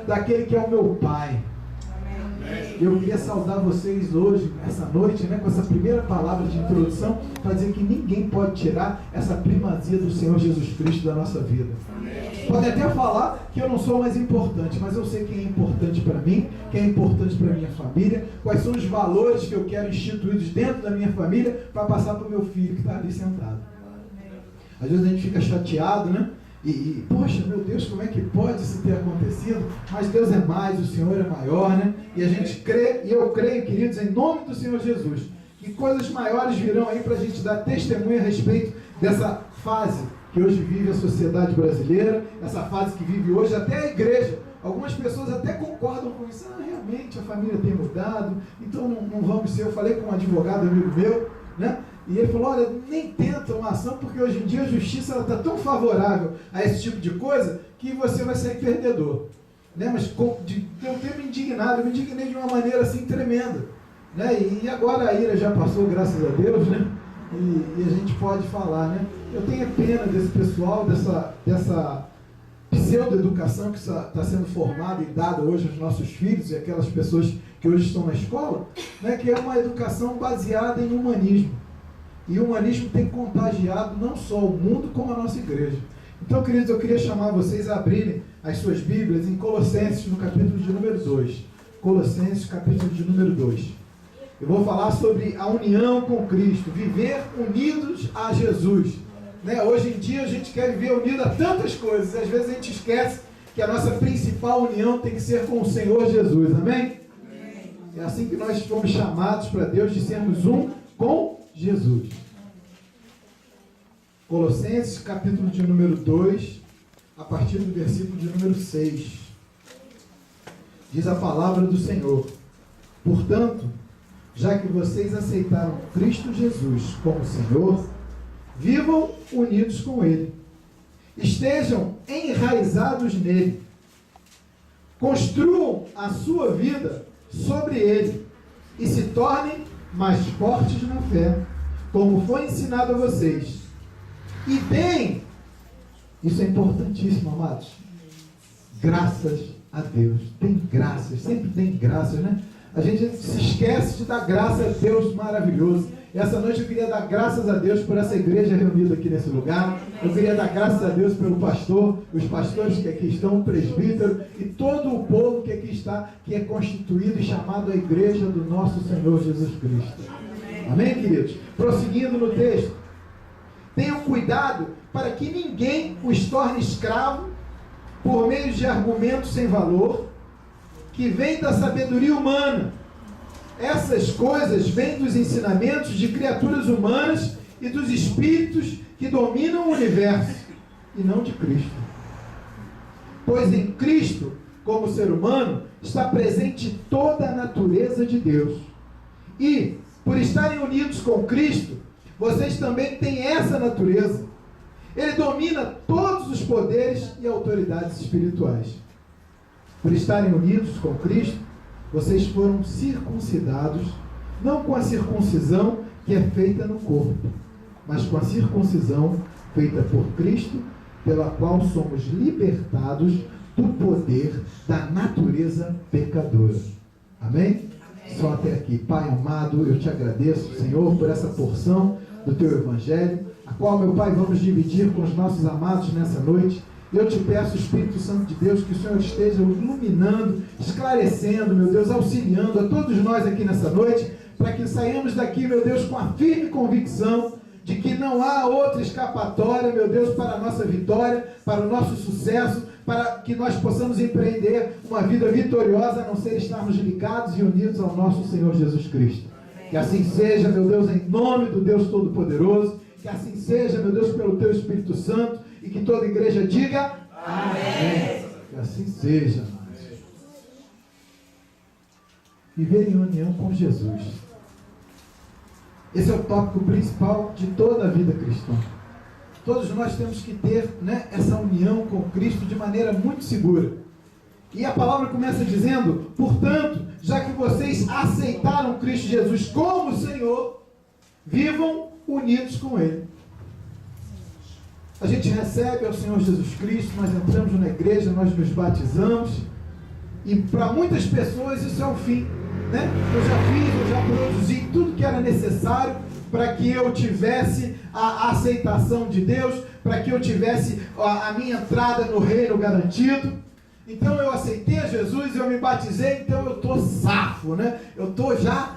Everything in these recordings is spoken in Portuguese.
daquele que é o meu Pai. Eu queria saudar vocês hoje, essa noite, com essa primeira palavra de introdução, para dizer que ninguém pode tirar essa primazia do Senhor Jesus Cristo da nossa vida. Pode até falar que eu não sou mais importante, mas eu sei quem é importante para mim, quem é importante para minha família, quais são os valores que eu quero instituídos dentro da minha família para passar para o meu filho que está ali sentado. Às vezes a gente fica chateado, poxa, meu Deus, como é que pode isso ter acontecido? Mas Deus é mais, o Senhor é maior, E a gente crê, e eu creio, queridos, em nome do Senhor Jesus, que coisas maiores virão aí para a gente dar testemunho a respeito dessa fase que hoje vive a sociedade brasileira, essa fase que vive hoje até a igreja. Algumas pessoas até concordam com isso. Realmente a família tem mudado, então não vamos ser. Eu falei com um advogado amigo meu, E ele falou, olha, nem tenta uma ação, porque hoje em dia a justiça está tão favorável a esse tipo de coisa, que você vai sair perdedor. Mas eu tenho me indignado, eu me indignei de uma maneira assim tremenda. E agora a ira já passou, graças a Deus, E a gente pode falar, Eu tenho pena desse pessoal, dessa pseudo-educação que está sendo formada e dada hoje aos nossos filhos e aquelas pessoas que hoje estão na escola, que é uma educação baseada em humanismo. E o humanismo tem contagiado não só o mundo, como a nossa igreja. Então, queridos, eu queria chamar vocês a abrirem as suas Bíblias em Colossenses, no capítulo de número 2. Colossenses, capítulo de número 2. Eu vou falar sobre a união com Cristo, viver unidos a Jesus. Hoje em dia a gente quer viver unido a tantas coisas, e às vezes a gente esquece que a nossa principal união tem que ser com o Senhor Jesus, amém? É assim que nós fomos chamados para Deus, de sermos um com Jesus. Colossenses, capítulo de número 2, a partir do versículo de número 6. Diz a palavra do Senhor: portanto, já que vocês aceitaram Cristo Jesus como Senhor, vivam unidos com Ele. Estejam enraizados nele. Construam a sua vida sobre Ele e se tornem mais fortes na fé, como foi ensinado a vocês. E deem, isso é importantíssimo, amados, graças a Deus. Tem graças, sempre tem graças, A gente se esquece de dar graça a Deus maravilhoso. Essa noite eu queria dar graças a Deus por essa igreja reunida aqui nesse lugar. Eu queria dar graças a Deus pelo pastor, os pastores que aqui estão, o presbítero e todo o povo que aqui está, que é constituído e chamado a igreja do nosso Senhor Jesus Cristo. Amém, queridos? Prosseguindo no texto. Tenham cuidado para que ninguém os torne escravo por meio de argumentos sem valor, que vêm da sabedoria humana. Essas coisas vêm dos ensinamentos de criaturas humanas e dos espíritos que dominam o universo, e não de Cristo. Pois em Cristo, como ser humano, está presente toda a natureza de Deus. E, por estarem unidos com Cristo, vocês também têm essa natureza. Ele domina todos os poderes e autoridades espirituais. Por estarem unidos com Cristo, vocês foram circuncidados, não com a circuncisão que é feita no corpo, mas com a circuncisão feita por Cristo, pela qual somos libertados do poder da natureza pecadora. Amém? Só até aqui. Pai amado, eu te agradeço, Senhor, por essa porção do teu Evangelho, a qual, meu Pai, vamos dividir com os nossos amados nessa noite. Eu te peço, Espírito Santo de Deus, que o Senhor esteja iluminando, esclarecendo, meu Deus, auxiliando a todos nós aqui nessa noite, para que saiamos daqui, meu Deus, com a firme convicção de que não há outra escapatória, meu Deus, para a nossa vitória, para o nosso sucesso, para que nós possamos empreender uma vida vitoriosa, a não ser estarmos ligados e unidos ao nosso Senhor Jesus Cristo. Que assim seja, meu Deus, em nome do Deus Todo-Poderoso, que assim seja, meu Deus, pelo teu Espírito Santo, e que toda a igreja diga amém. Que assim seja, amados. Viver em união com Jesus. Esse é o tópico principal de toda a vida cristã. Todos nós temos que ter essa união com Cristo de maneira muito segura. E a palavra começa dizendo: portanto, já que vocês aceitaram Cristo Jesus como Senhor, vivam unidos com Ele. A gente recebe ao Senhor Jesus Cristo, nós entramos na igreja, nós nos batizamos, E para muitas pessoas isso é o fim, né? Eu já produzi tudo que era necessário para que eu tivesse a aceitação de Deus, para que eu tivesse a minha entrada no reino garantido. Então eu aceitei a Jesus, eu me batizei, então eu estou safo, né? Eu estou já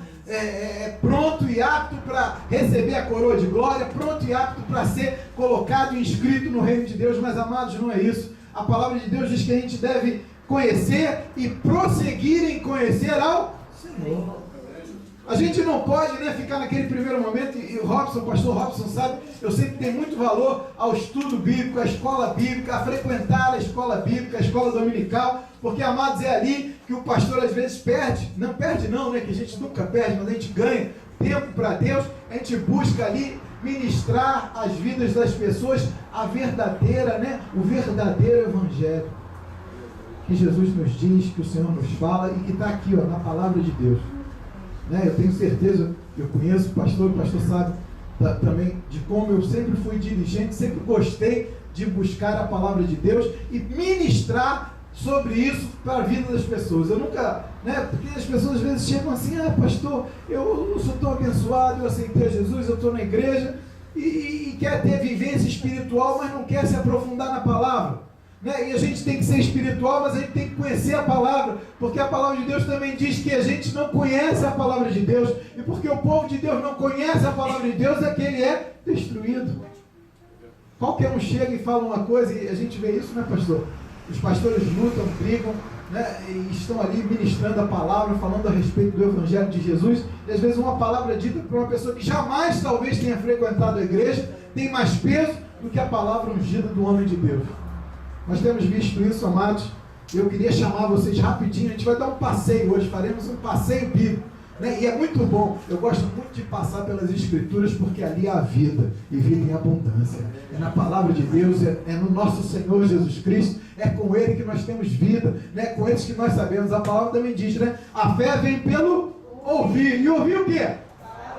pronto e apto para receber a coroa de glória, pronto e apto para ser colocado e inscrito no reino de Deus. Mas, amados, não é isso. A palavra de Deus diz que a gente deve conhecer e prosseguir em conhecer ao Senhor. A gente não pode, né, ficar naquele primeiro momento, e o pastor Robson sabe, eu sei que tem muito valor ao estudo bíblico, à escola bíblica, a frequentar a escola bíblica, a escola dominical, porque, amados, é ali que o pastor às vezes perde, né, que a gente nunca perde, mas a gente ganha tempo para Deus, a gente busca ali ministrar as vidas das pessoas, a verdadeira, né, o verdadeiro evangelho, que Jesus nos diz, que o Senhor nos fala e que está aqui, ó, na palavra de Deus. Eu tenho certeza, eu conheço o pastor sabe também de como eu sempre fui dirigente, sempre gostei de buscar a palavra de Deus e ministrar sobre isso para a vida das pessoas. Eu nunca, porque as pessoas às vezes chegam assim, pastor, eu não sou tão abençoado, eu aceitei a Jesus, eu estou na igreja e quer ter vivência espiritual, mas não quer se aprofundar na palavra. E a gente tem que ser espiritual, mas a gente tem que conhecer a palavra, porque a palavra de Deus também diz que a gente não conhece a palavra de Deus, e porque o povo de Deus não conhece a palavra de Deus, é que ele é destruído. Qualquer um chega e fala uma coisa, e a gente vê isso, né, pastor? Os pastores lutam, brigam, e estão ali ministrando a palavra, falando a respeito do evangelho de Jesus, e às vezes uma palavra dita por uma pessoa que jamais talvez tenha frequentado a igreja, tem mais peso do que a palavra ungida do homem de Deus. Nós temos visto isso, amados. Eu queria chamar vocês rapidinho. A gente vai dar um passeio hoje. Faremos um passeio bíblico, E é muito bom. Eu gosto muito de passar pelas Escrituras, porque ali há vida. E vida em abundância. É na palavra de Deus. É no nosso Senhor Jesus Cristo. É com Ele que nós temos vida. Com eles que nós sabemos. A palavra também diz, A fé vem pelo ouvir. E ouvir o quê?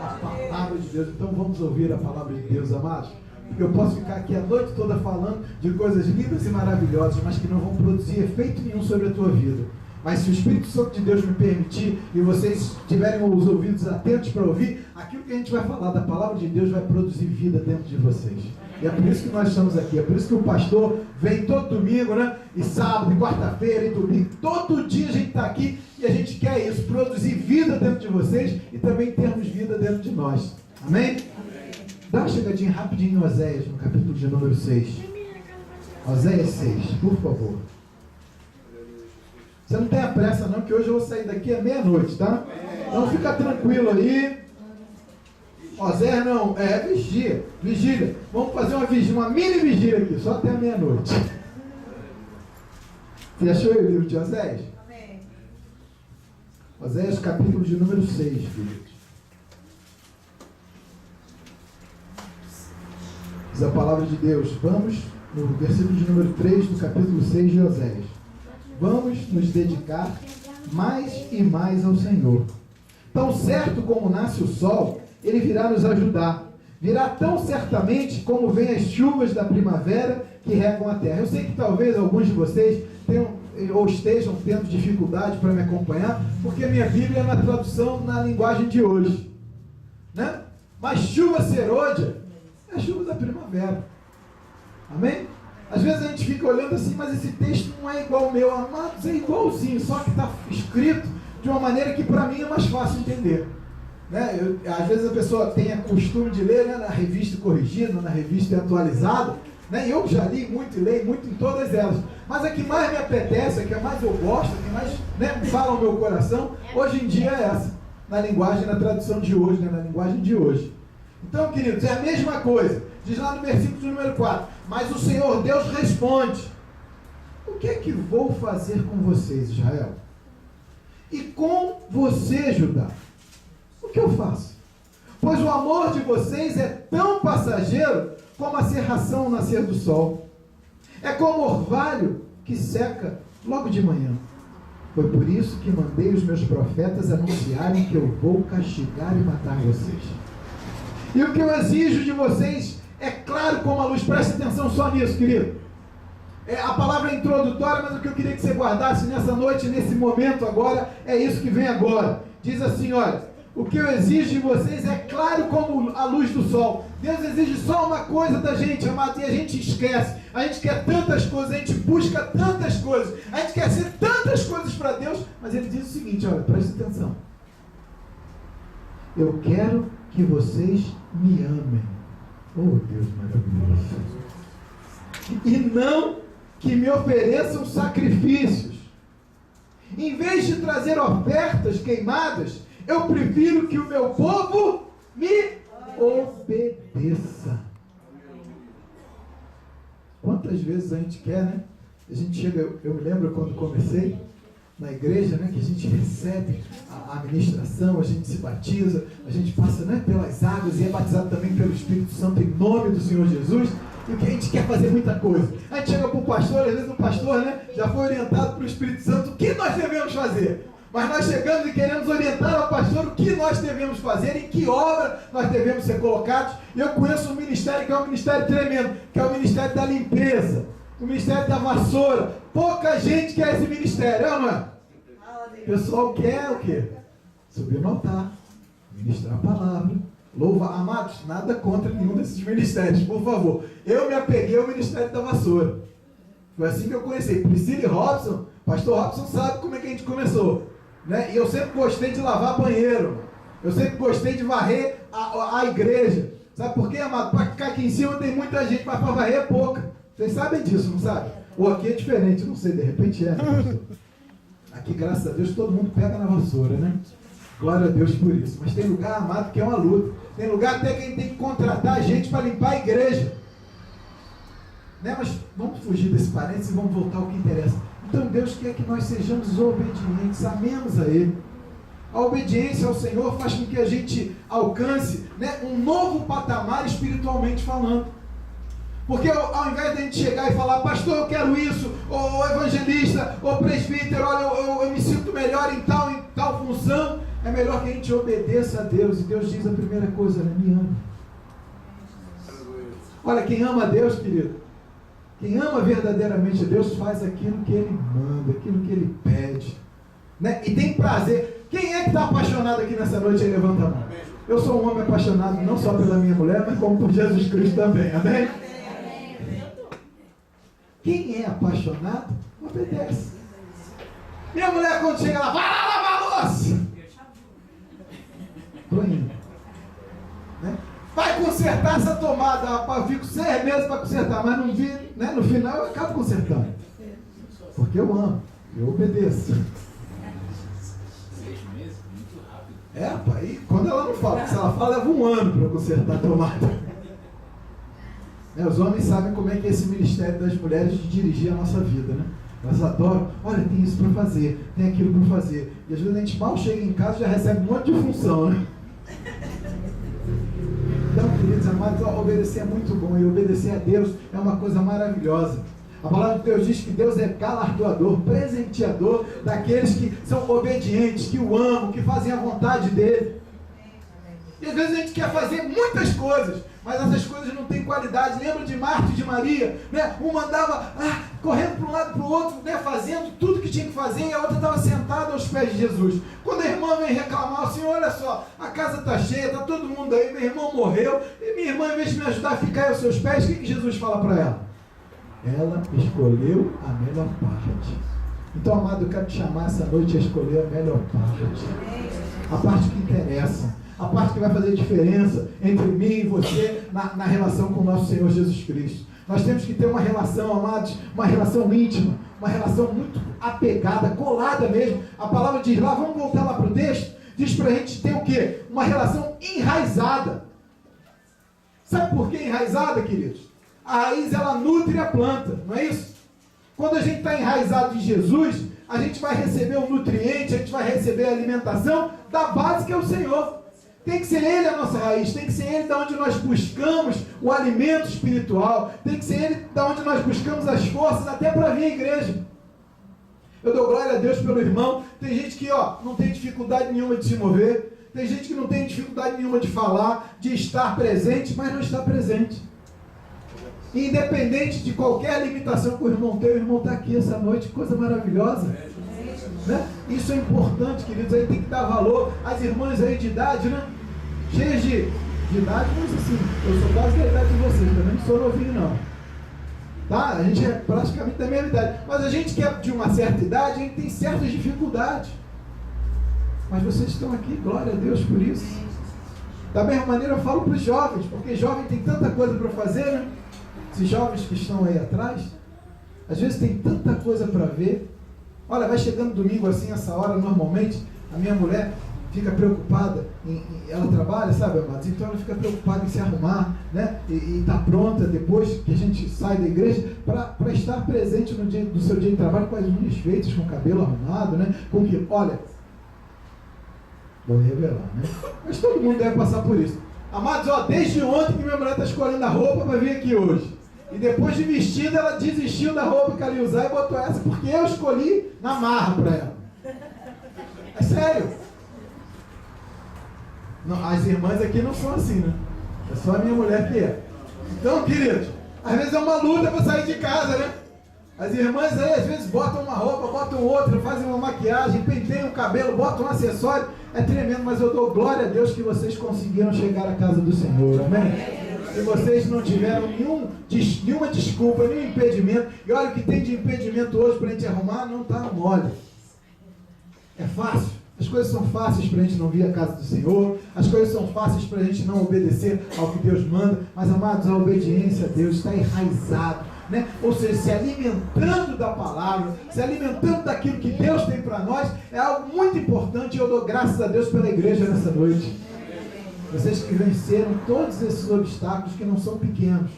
A palavra de Deus. Então vamos ouvir a palavra de Deus, amados. Porque eu posso ficar aqui a noite toda falando de coisas lindas e maravilhosas, mas que não vão produzir efeito nenhum sobre a tua vida. Mas se o Espírito Santo de Deus me permitir e vocês tiverem os ouvidos atentos para ouvir, aquilo que a gente vai falar da palavra de Deus vai produzir vida dentro de vocês. E é por isso que nós estamos aqui, é por isso que o pastor vem todo domingo, E sábado, e quarta-feira, e domingo. Todo dia a gente está aqui e a gente quer isso, produzir vida dentro de vocês e também termos vida dentro de nós. Amém? Dá uma chegadinha rapidinho em Oséias, no capítulo de número 6. Oséias 6, por favor. Você não tenha pressa não, que hoje eu vou sair daqui à meia-noite, tá? Então fica tranquilo aí. Oséias não, vigília. Vamos fazer uma mini vigília aqui, só até a meia-noite. Você achou o livro de Oséias? Amém. Oséias, capítulo de número 6, filhos. Diz a palavra de Deus. Vamos no versículo de número 3 do capítulo 6 de Oséias. Vamos nos dedicar mais e mais ao Senhor. Tão certo como nasce o sol, Ele virá nos ajudar. Virá tão certamente como vêm as chuvas da primavera que regam a terra. Eu sei que talvez alguns de vocês tenham ou estejam tendo dificuldade para me acompanhar, porque a minha Bíblia é na tradução na linguagem de hoje. Mas chuva serôdia é a chuva da primavera. Amém? Às vezes a gente fica olhando assim, mas esse texto não é igual ao meu. Amados, é igualzinho, só que está escrito de uma maneira que para mim é mais fácil entender. Às vezes a pessoa tem o costume de ler na revista corrigida, na revista atualizada, e eu já li muito e leio muito em todas elas. Mas a que mais me apetece, a que mais eu gosto, a que mais fala ao meu coração, hoje em dia é essa. Na linguagem, na tradução de hoje, na linguagem de hoje. Então, queridos, é a mesma coisa. Diz lá no versículo número 4. Mas o Senhor Deus responde: o que é que vou fazer com vocês, Israel? E com você, Judá? O que eu faço? Pois o amor de vocês é tão passageiro como a cerração ao nascer do sol. É como orvalho que seca logo de manhã. Foi por isso que mandei os meus profetas anunciarem que eu vou castigar e matar vocês. E o que eu exijo de vocês é claro como a luz. Preste atenção só nisso, querido. A palavra é introdutória, mas o que eu queria que você guardasse nessa noite, nesse momento agora, é isso que vem agora. Diz assim, olha, o que eu exijo de vocês é claro como a luz do sol. Deus exige só uma coisa da gente, amado, e a gente esquece. A gente quer tantas coisas, a gente busca tantas coisas, a gente quer ser tantas coisas para Deus, mas Ele diz o seguinte, olha, preste atenção. Eu quero que vocês me amem. Oh, Deus maravilhoso. E não que me ofereçam sacrifícios. Em vez de trazer ofertas queimadas, eu prefiro que o meu povo me obedeça. Quantas vezes a gente quer, né? A gente chega, eu me lembro quando comecei na igreja, né? Que a gente recebe a ministração, a gente se batiza, a gente passa, né, pelas águas e é batizado também pelo Espírito Santo em nome do Senhor Jesus. E o que a gente quer fazer muita coisa. A gente chega para o pastor, às vezes o pastor, né, já foi orientado pelo Espírito Santo o que nós devemos fazer. Mas nós chegamos e queremos orientar ao pastor o que nós devemos fazer, em que obra nós devemos ser colocados. E eu conheço um ministério que é um ministério tremendo, que é o ministério da limpeza, o ministério da vassoura. Pouca gente quer esse ministério, é ou não é? O pessoal quer o quê? Subir no altar, ministrar a palavra, louvar. Amados, nada contra nenhum desses ministérios, por favor. Eu me apeguei ao ministério da vassoura. Foi assim que eu conheci. Priscila e Robson, pastor Robson sabe como é que a gente começou. Né? E eu sempre gostei de lavar banheiro. Eu sempre gostei de varrer a igreja. Sabe por quê, amado? Para ficar aqui em cima tem muita gente, mas para varrer é pouca. Vocês sabem disso, não sabem? Ou aqui é diferente, não sei, de repente é. Né, aqui, graças a Deus, todo mundo pega na vassoura, né? Glória a Deus por isso. Mas tem lugar, amado, que é uma luta. Tem lugar até que a gente tem que contratar a gente para limpar a igreja. Né? Mas vamos fugir desse parênteses e vamos voltar ao que interessa. Então Deus quer que nós sejamos obedientes, amemos a Ele. A obediência ao Senhor faz com que a gente alcance, né, um novo patamar espiritualmente falando. Porque ao invés de a gente chegar e falar, pastor, eu quero isso, ou evangelista, ou presbítero, olha, eu me sinto melhor em tal função, é melhor que a gente obedeça a Deus. E Deus diz a primeira coisa, né? Me ama. Olha, quem ama a Deus, querido, quem ama verdadeiramente a Deus faz aquilo que Ele manda, aquilo que Ele pede, né? E tem prazer. Quem é que está apaixonado aqui nessa noite? Aí levanta a mão. Eu sou um homem apaixonado não só pela minha mulher, mas como por Jesus Cristo também, amém? Quem é apaixonado, obedece. Minha mulher, quando chega lá, vai lá lavar a louça. Estou indo. Né? Vai consertar essa tomada. Rapaz, eu fico 6 meses para consertar, mas não vi, né? No final eu acabo consertando. Porque eu amo, eu obedeço. 6 meses? Muito rápido. Rapaz, e quando ela não fala, se ela fala, leva 1 ano para eu consertar a tomada. Os homens sabem como é que é esse ministério das mulheres de dirigir a nossa vida, né? Elas adoram, olha, tem isso para fazer, tem aquilo para fazer. E às vezes a gente mal chega em casa e já recebe um monte de função, né? Então, queridos amados, obedecer é muito bom. E obedecer a Deus é uma coisa maravilhosa. A palavra de Deus diz que Deus é galardoador, presenteador daqueles que são obedientes, que o amam, que fazem a vontade dele. E às vezes a gente quer fazer muitas coisas, mas essas coisas não têm qualidade. Lembra de Marta e de Maria? Né? Uma andava correndo para um lado e para o outro, né? Fazendo tudo que tinha que fazer, e a outra estava sentada aos pés de Jesus. Quando a irmã vem reclamar, assim, olha só, a casa está cheia, está todo mundo aí, meu irmão morreu, e minha irmã, em vez de me ajudar a ficar aos seus pés, o que Jesus fala para ela? Ela escolheu a melhor parte. Então, amado, eu quero te chamar essa noite a escolher a melhor parte. A parte que interessa. A parte que vai fazer diferença entre mim e você na relação com o nosso Senhor Jesus Cristo. Nós temos que ter uma relação, amados, uma relação íntima, uma relação muito apegada, colada mesmo. A palavra diz lá, vamos voltar lá para o texto, diz para a gente ter o quê? Uma relação enraizada. Sabe por que enraizada, queridos? A raiz, ela nutre a planta, não é isso? Quando a gente está enraizado em Jesus, a gente vai receber o nutriente, a gente vai receber a alimentação da base que é o Senhor. Tem que ser Ele a nossa raiz, tem que ser Ele da onde nós buscamos o alimento espiritual, tem que ser Ele da onde nós buscamos as forças até para vir à igreja. Eu dou glória a Deus pelo irmão. Tem gente que não tem dificuldade nenhuma de se mover, tem gente que não tem dificuldade nenhuma de falar, de estar presente, mas não está presente. Independente de qualquer limitação que o irmão tem, o irmão está aqui essa noite, coisa maravilhosa. Né? Isso é importante, queridos, aí tem que dar valor. As irmãs aí de idade, né? Cheias de idade, mas assim, eu sou quase da idade de vocês, também não sou novinho não. Tá? A gente é praticamente da mesma idade. Mas a gente que é de uma certa idade, a gente tem certas dificuldades. Mas vocês estão aqui, glória a Deus por isso. Da mesma maneira eu falo para os jovens, porque jovem tem tanta coisa para fazer, né? Esses jovens que estão aí atrás, às vezes tem tanta coisa para ver. Olha, vai chegando domingo assim, essa hora, normalmente, a minha mulher fica preocupada, ela trabalha, sabe, amados? Então ela fica preocupada em se arrumar, né? E tá pronta depois que a gente sai da igreja para estar presente no dia do seu dia de trabalho com as unhas feitas, com o cabelo arrumado, né? Com que, olha, vou revelar, né? Mas todo mundo deve passar por isso. Amados, ó, desde ontem que minha mulher está escolhendo a roupa para vir aqui hoje. E depois de vestida, ela desistiu da roupa que ela ia usar e botou essa porque eu escolhi na marra para ela. É sério. Não, as irmãs aqui não são assim, né? É só a minha mulher que é. Então, queridos, às vezes é uma luta para sair de casa, né? As irmãs aí, às vezes, botam uma roupa, botam outra, fazem uma maquiagem, penteiam o cabelo, botam um acessório. É tremendo, mas eu dou glória a Deus que vocês conseguiram chegar à casa do Senhor. Amém? Se vocês não tiveram nenhuma desculpa, nenhum impedimento, e olha o que tem de impedimento hoje para a gente arrumar, não está mole. É fácil. As coisas são fáceis para a gente não vir à casa do Senhor, as coisas são fáceis para a gente não obedecer ao que Deus manda, mas, amados, a obediência a Deus está enraizado, né? Ou seja, se alimentando da palavra, se alimentando daquilo que Deus tem para nós, é algo muito importante, e eu dou graças a Deus pela igreja nessa noite. Vocês que venceram todos esses obstáculos que não são pequenos,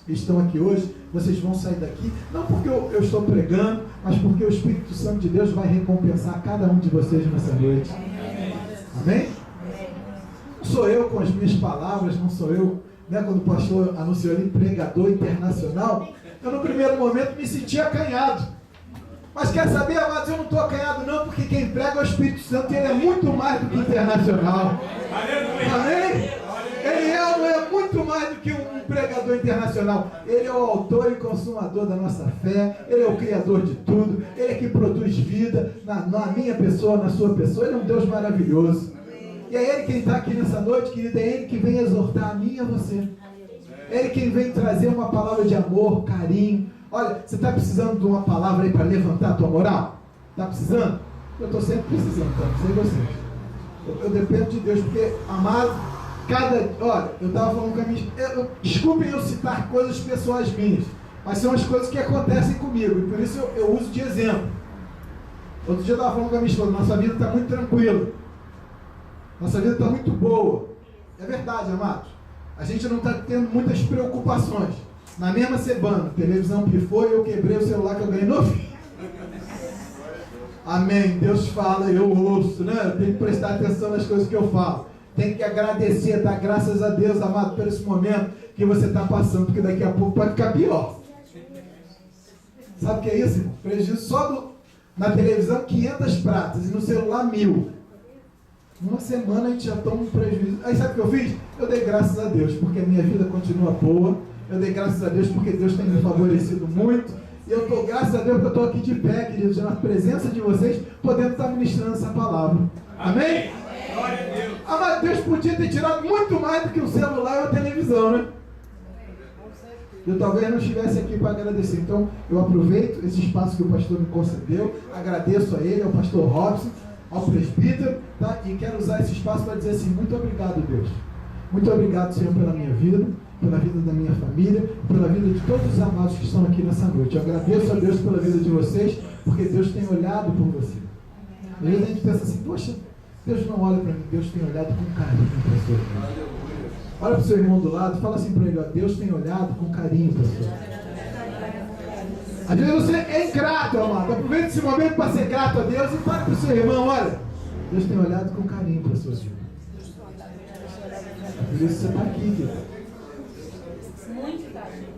estão aqui hoje, vocês vão sair daqui, não porque eu estou pregando, mas porque o Espírito Santo de Deus vai recompensar cada um de vocês nessa noite. Amém? Não sou eu com as minhas palavras, não sou eu, né, quando o pastor anunciou ali pregador internacional, eu no primeiro momento me senti acanhado. Mas quer saber, amados, eu não estou acanhado não, porque quem prega é o Espírito Santo e ele é muito mais do que internacional. Amém? Ele é muito mais do que um pregador internacional. Ele é o autor e consumador da nossa fé. Ele é o criador de tudo. Ele é que produz vida na minha pessoa, na sua pessoa. Ele é um Deus maravilhoso. E é Ele quem está aqui nessa noite, querida. É Ele que vem exortar a mim e a você. É Ele quem vem trazer uma palavra de amor, carinho. Olha, você está precisando de uma palavra aí para levantar a tua moral? Está precisando? Eu estou sempre precisando, tá? Não sei vocês. Eu dependo de Deus, porque, amado, olha, eu estava falando com a minha... Desculpem eu citar coisas pessoais minhas, mas são as coisas que acontecem comigo, e por isso eu uso de exemplo. Outro dia eu estava falando com a minha esposa, nossa vida está muito tranquila. Nossa vida está muito boa. É verdade, amados. A gente não está tendo muitas preocupações. Na mesma semana, a televisão pifou e eu quebrei o celular que eu ganhei no fim. Amém. Deus fala e eu ouço, né? Eu tenho que prestar atenção nas coisas que eu falo. Tem que agradecer, dar graças a Deus, amado, por esse momento que você está passando, porque daqui a pouco pode ficar pior. Sabe o que é isso, irmão? Prejuízo só na televisão 500 pratas e no celular 1000. Uma semana a gente já toma um prejuízo. Aí sabe o que eu fiz? Eu dei graças a Deus, porque a minha vida continua boa. Eu dei graças a Deus porque Deus tem me favorecido muito. E eu dou graças a Deus porque eu estou aqui de pé, queridos, na presença de vocês, podendo estar ministrando essa palavra. Amém? Glória a Deus. Mas Deus podia ter tirado muito mais do que o celular e a televisão, né? Eu talvez não estivesse aqui para agradecer. Então, eu aproveito esse espaço que o pastor me concedeu, agradeço a ele, ao pastor Robson, ao presbítero, tá? E quero usar esse espaço para dizer assim, muito obrigado, Deus. Muito obrigado, Senhor, pela minha vida, pela vida da minha família, pela vida de todos os amados que estão aqui nessa noite. Eu agradeço a Deus pela vida de vocês, porque Deus tem olhado por você. Às vezes a gente pensa assim, poxa, Deus não olha para mim, Deus tem olhado com carinho para a sua vida. Olha para o seu irmão do lado, fala assim para ele, ó, Deus tem olhado com carinho para a sua vida. Às vezes você é ingrato, amado. Aproveita esse momento para ser grato a Deus e fala para o seu irmão, olha, Deus tem olhado com carinho para a sua vida. Por isso você está aqui, querido. Muito carinho.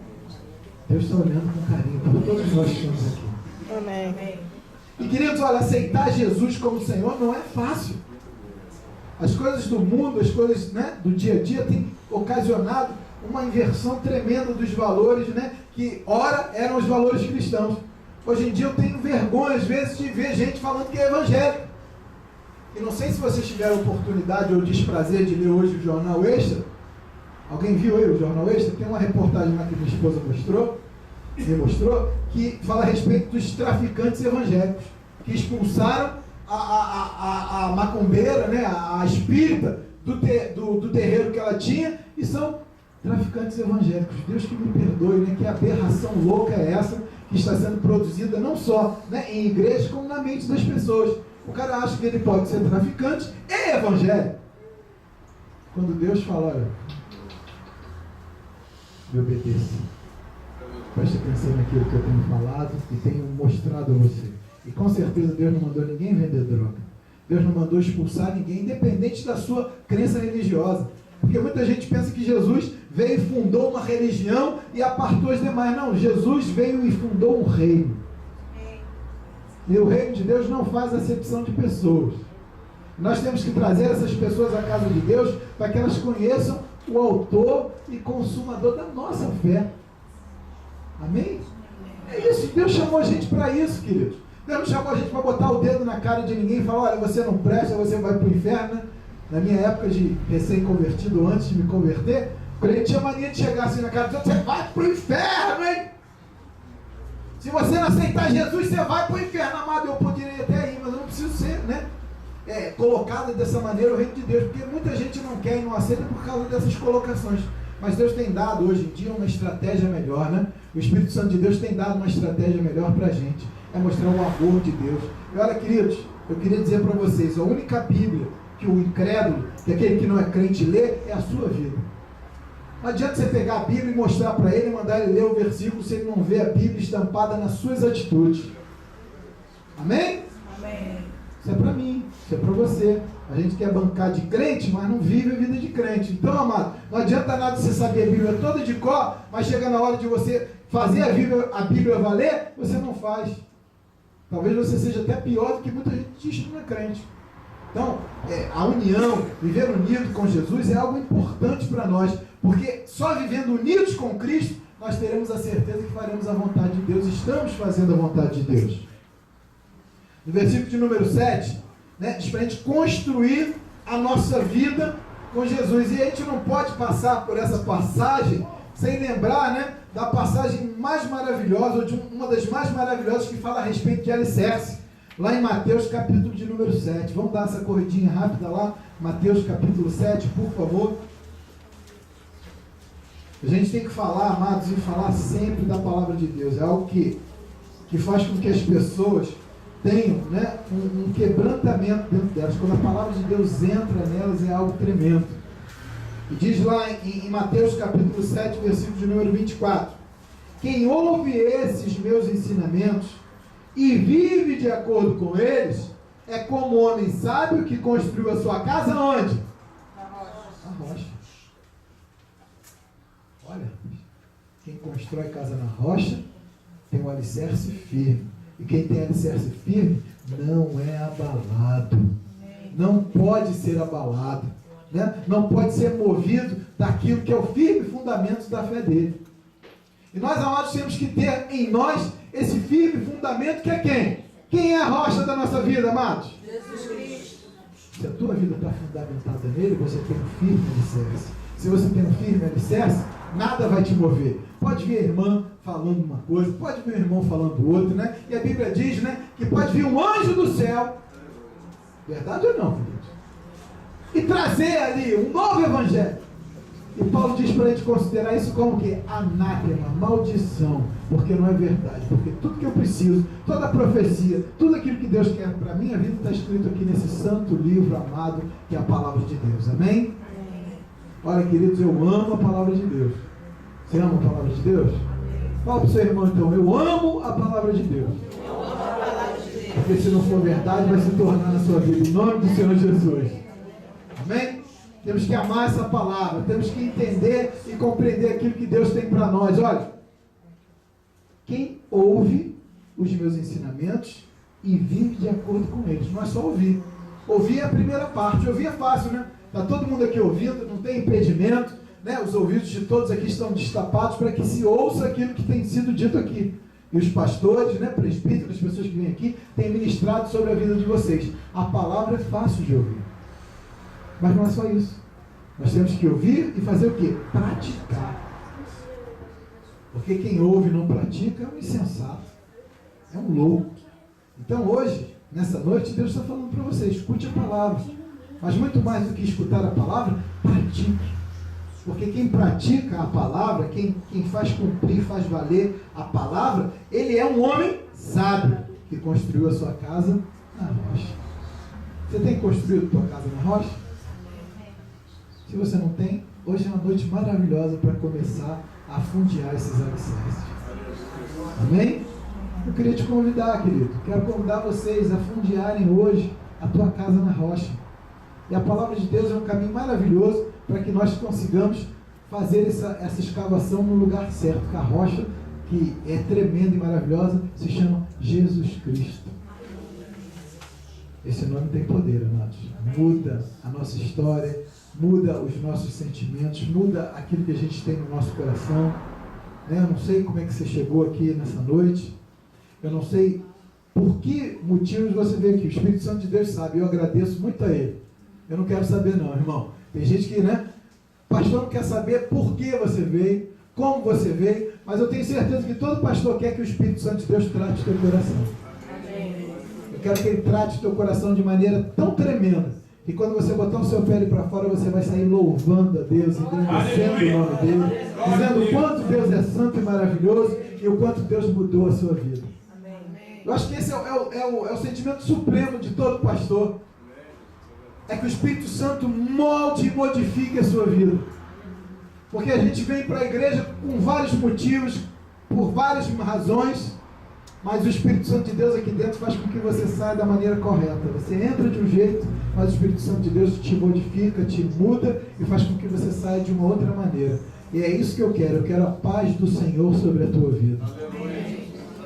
Deus está olhando com carinho para todos nós que estamos aqui. Amém. E queridos, olha, aceitar Jesus como Senhor não é fácil. As coisas do mundo, as coisas, né, do dia a dia têm ocasionado uma inversão tremenda dos valores, né? Que ora eram os valores cristãos. Hoje em dia eu tenho vergonha, às vezes, de ver gente falando que é evangélico. E não sei se vocês tiveram oportunidade ou desprazer de ler hoje o Jornal Extra. Alguém viu aí o Jornal Extra? Tem uma reportagem lá que minha esposa me mostrou, que fala a respeito dos traficantes evangélicos, que expulsaram a macumbeira, né, a espírita do terreiro que ela tinha, e são traficantes evangélicos. Deus que me perdoe, né, que aberração louca é essa que está sendo produzida não só, né, em igrejas, como na mente das pessoas. O cara acha que ele pode ser traficante e evangélico. Quando Deus fala, olha, me obedeça. Preste atenção naquilo que eu tenho falado e tenho mostrado a você. E com certeza Deus não mandou ninguém vender droga. Deus não mandou expulsar ninguém, independente da sua crença religiosa. Porque muita gente pensa que Jesus veio e fundou uma religião e apartou as demais. Não, Jesus veio e fundou um reino. E o reino de Deus não faz acepção de pessoas. Nós temos que trazer essas pessoas à casa de Deus para que elas conheçam o autor e consumador da nossa fé. Amém? É isso, Deus chamou a gente para isso, queridos. Deus não chamou a gente para botar o dedo na cara de ninguém e falar, olha, você não presta, você vai para o inferno, né? Na minha época de recém-convertido, antes de me converter, o crente tinha mania de chegar assim na cara dos outros, você vai para o inferno, hein? Se você não aceitar Jesus, você vai para o inferno, amado. Eu poderia até ir, mas eu não preciso ser, né? Colocado dessa maneira o reino de Deus, porque muita gente não quer e não aceita por causa dessas colocações. Mas Deus tem dado hoje em dia uma estratégia melhor, né? O Espírito Santo de Deus tem dado uma estratégia melhor para a gente. É mostrar o amor de Deus. E olha, queridos, eu queria dizer para vocês, a única Bíblia que o incrédulo, que aquele que não é crente lê, é a sua vida. Não adianta você pegar a Bíblia e mostrar para ele, mandar ele ler o versículo, se ele não vê a Bíblia estampada nas suas atitudes. Amém? Amém. Isso é para mim, isso é para você. A gente quer bancar de crente, mas não vive a vida de crente. Então, amado, não adianta nada você saber a Bíblia toda de cor, mas chega na hora de você fazer a Bíblia valer, você não faz. Talvez você seja até pior do que muita gente diz que não é crente. Então, a união, viver unido com Jesus é algo importante para nós, porque só vivendo unidos com Cristo, nós teremos a certeza que faremos a vontade de Deus, estamos fazendo a vontade de Deus. No versículo de número 7, né, diz para a gente construir a nossa vida com Jesus. E a gente não pode passar por essa passagem sem lembrar, né, da passagem mais maravilhosa, ou de uma das mais maravilhosas, que fala a respeito de alicerce, lá em Mateus capítulo de número 7. Vamos dar essa corridinha rápida lá, Mateus capítulo 7, por favor. A gente tem que falar, amados, e falar sempre da palavra de Deus. É algo que faz com que as pessoas tenham, né, um quebrantamento dentro delas. Quando a palavra de Deus entra nelas, é algo tremendo. E diz lá em Mateus capítulo 7, versículo de número 24: quem ouve esses meus ensinamentos e vive de acordo com eles, é como um homem sábio que construiu a sua casa onde? Na rocha. Olha, quem constrói casa na rocha tem um alicerce firme. E quem tem alicerce firme não é abalado. Não pode ser abalado, né? Não pode ser movido daquilo que é o firme fundamento da fé dele. E nós, amados, temos que ter em nós esse firme fundamento que é quem? Quem é a rocha da nossa vida, amados? Jesus Cristo. Se a tua vida está fundamentada nele, você tem um firme alicerce. Se você tem um firme alicerce, nada vai te mover. Pode vir a irmã falando uma coisa, pode vir o irmão falando outra, né? E a Bíblia diz, né, que pode vir um anjo do céu. Verdade ou não, queridos? E trazer ali um novo evangelho. E Paulo diz para a gente considerar isso como que? Anátema, maldição. Porque não é verdade. Porque tudo que eu preciso, toda a profecia, tudo aquilo que Deus quer para a minha vida está escrito aqui nesse santo livro amado, que é a palavra de Deus. Amém? Olha, queridos, eu amo a palavra de Deus. Você ama a palavra de Deus? Fala para o seu irmão, então, eu amo a palavra de Deus. Porque se não for verdade, vai se tornar na sua vida. Em nome do Senhor Jesus. Amém? Temos que amar essa palavra. Temos que entender e compreender aquilo que Deus tem para nós. Olha, quem ouve os meus ensinamentos e vive de acordo com eles. Não é só ouvir. Ouvir é a primeira parte. Ouvir é fácil, né? Está todo mundo aqui ouvindo, não tem impedimento. né, os ouvidos de todos aqui estão destapados para que se ouça aquilo que tem sido dito aqui. E os pastores, né, presbíteros, as pessoas que vêm aqui, têm ministrado sobre a vida de vocês. A palavra é fácil de ouvir. Mas não é só isso. Nós temos que ouvir e fazer o quê? Praticar. Porque quem ouve e não pratica é um insensato. É um louco. Então hoje, nessa noite, Deus está falando para você, escute a palavra. Mas muito mais do que escutar a palavra, pratique. Porque quem pratica a palavra, quem faz cumprir, faz valer a palavra, ele é um homem sábio, que construiu a sua casa na rocha. Você tem construído a sua casa na rocha? Se você não tem, hoje é uma noite maravilhosa para começar a fundear esses alicerces. Amém? Eu queria te convidar, querido. Quero convidar vocês a fundearem hoje a tua casa na rocha. E a palavra de Deus é um caminho maravilhoso para que nós consigamos fazer essa escavação no lugar certo. Que a rocha, que é tremenda e maravilhosa, se chama Jesus Cristo. Esse nome tem poder, amados. Muda a nossa história, muda os nossos sentimentos, muda aquilo que a gente tem no nosso coração. Eu não sei como é que você chegou aqui nessa noite. Eu não sei por que motivos você veio aqui. O Espírito Santo de Deus sabe. Eu agradeço muito a Ele. Eu não quero saber não, irmão. Tem gente que, pastor não quer saber por que você veio, como você veio, mas eu tenho certeza que todo pastor quer que o Espírito Santo de Deus trate o teu coração. Eu quero que Ele trate o teu coração de maneira tão tremenda, que quando você botar o seu pé para fora, você vai sair louvando a Deus, engrandecendo o nome dEle, dizendo o quanto Deus é santo e maravilhoso, e o quanto Deus mudou a sua vida. Eu acho que esse é o sentimento supremo de todo pastor. É que o Espírito Santo molde e modifique a sua vida. Porque a gente vem para a igreja com vários motivos, por várias razões, mas o Espírito Santo de Deus aqui dentro faz com que você saia da maneira correta. Você entra de um jeito, mas o Espírito Santo de Deus te modifica, te muda e faz com que você saia de uma outra maneira. E é isso que eu quero a paz do Senhor sobre a tua vida.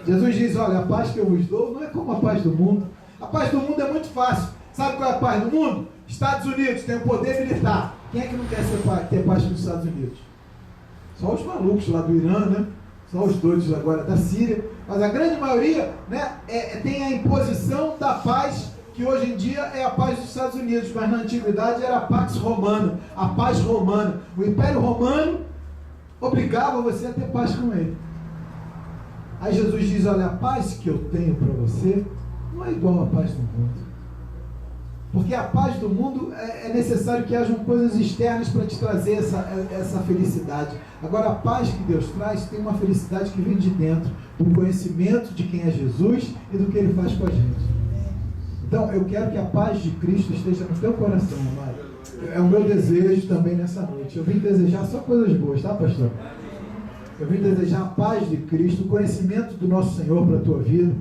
Jesus diz, olha, a paz que eu vos dou não é como a paz do mundo. A paz do mundo é muito fácil. Sabe qual é a paz do mundo? Estados Unidos tem o poder militar. Quem é que não quer ter paz com os Estados Unidos? Só os malucos lá do Irã, Só os doidos agora da Síria. Mas a grande maioria, tem a imposição da paz, que hoje em dia é a paz dos Estados Unidos, mas na antiguidade era a Pax Romana, a paz romana. O Império Romano obrigava você a ter paz com ele. Aí Jesus diz, olha, a paz que eu tenho para você não é igual à paz do mundo. Porque a paz do mundo é necessário que hajam coisas externas para te trazer essa felicidade. Agora, a paz que Deus traz tem uma felicidade que vem de dentro, do conhecimento de quem é Jesus e do que Ele faz com a gente. Então, eu quero que a paz de Cristo esteja no teu coração, amado. É o meu desejo também nessa noite. Eu vim desejar só coisas boas, tá, pastor? Eu vim desejar a paz de Cristo, o conhecimento do nosso Senhor para a tua vida,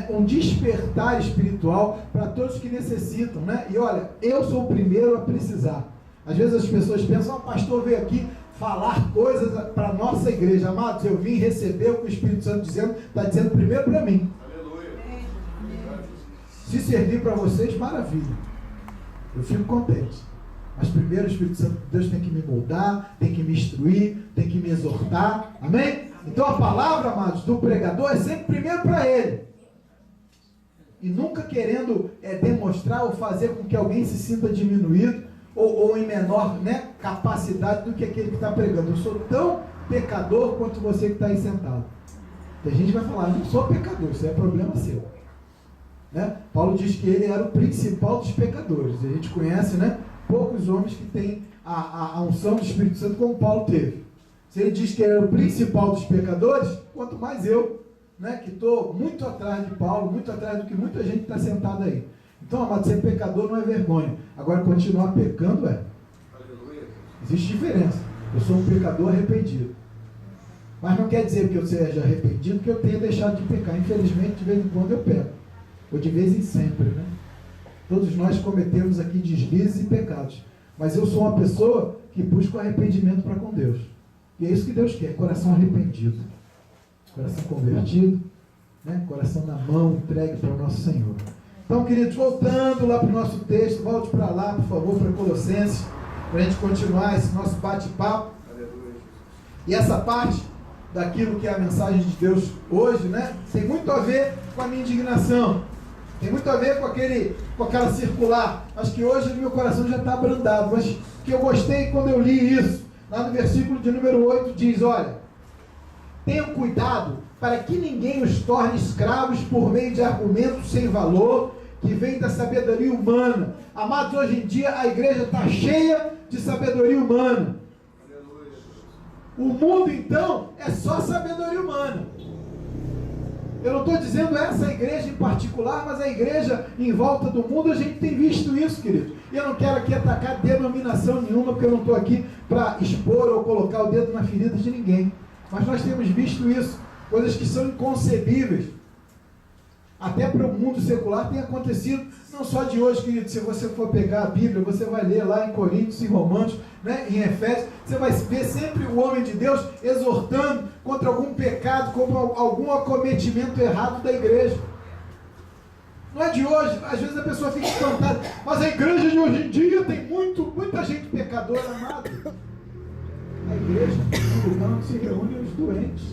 um despertar espiritual para todos que necessitam, E olha, eu sou o primeiro a precisar. Às vezes as pessoas pensam, o pastor veio aqui falar coisas para a nossa igreja. Amados, eu vim receber o que o Espírito Santo está dizendo primeiro para mim. Aleluia. Se servir para vocês, maravilha. Eu fico contente. Mas primeiro o Espírito Santo de Deus tem que me moldar, tem que me instruir, tem que me exortar. Amém? Então a palavra, amados, do pregador é sempre primeiro para ele. E nunca querendo demonstrar ou fazer com que alguém se sinta diminuído ou em menor capacidade do que aquele que está pregando. Eu sou tão pecador quanto você que está aí sentado. Tem gente que vai falar, eu não sou pecador, isso é problema seu. Paulo diz que ele era o principal dos pecadores. A gente conhece, poucos homens que têm a unção do Espírito Santo como Paulo teve. Se ele diz que ele era o principal dos pecadores, quanto mais eu, que estou muito atrás de Paulo, muito atrás do que muita gente está sentada aí. Então, amado, ser pecador não é vergonha. Agora, continuar pecando é. Existe diferença. Eu sou um pecador arrependido. Mas não quer dizer que eu seja arrependido que eu tenha deixado de pecar. Infelizmente, de vez em quando eu peco. Ou de vez em sempre, Todos nós cometemos aqui deslizes e pecados. Mas eu sou uma pessoa que busca o arrependimento para com Deus. E é isso que Deus quer, coração arrependido. Coração convertido, coração na mão, entregue para o nosso Senhor. Então, queridos, voltando lá para o nosso texto, volte para lá, por favor, para Colossenses, para a gente continuar esse nosso bate-papo. E essa parte daquilo que é a mensagem de Deus hoje, né, tem muito a ver com a minha indignação. Tem muito a ver com aquela circular. Mas que hoje meu coração já está abrandado. Mas que eu gostei quando eu li isso. Lá no versículo de número 8 diz, olha, tenham cuidado para que ninguém os torne escravos por meio de argumentos sem valor, que vem da sabedoria humana. Amados, hoje em dia a igreja está cheia de sabedoria humana. O mundo, então, é só sabedoria humana. Eu não estou dizendo essa igreja em particular, mas a igreja em volta do mundo, a gente tem visto isso, querido. E eu não quero aqui atacar denominação nenhuma, porque eu não estou aqui para expor ou colocar o dedo na ferida de ninguém. Mas nós temos visto isso, coisas que são inconcebíveis. Até para o mundo secular tem acontecido, não só de hoje, querido. Se você for pegar a Bíblia, você vai ler lá em Coríntios, em Romanos, né, em Efésios, você vai ver sempre o homem de Deus exortando contra algum pecado, contra algum acometimento errado da igreja. Não é de hoje, às vezes a pessoa fica espantada, mas a igreja de hoje em dia tem muita gente pecadora, amado. A igreja é um lugar onde se reúnem os doentes.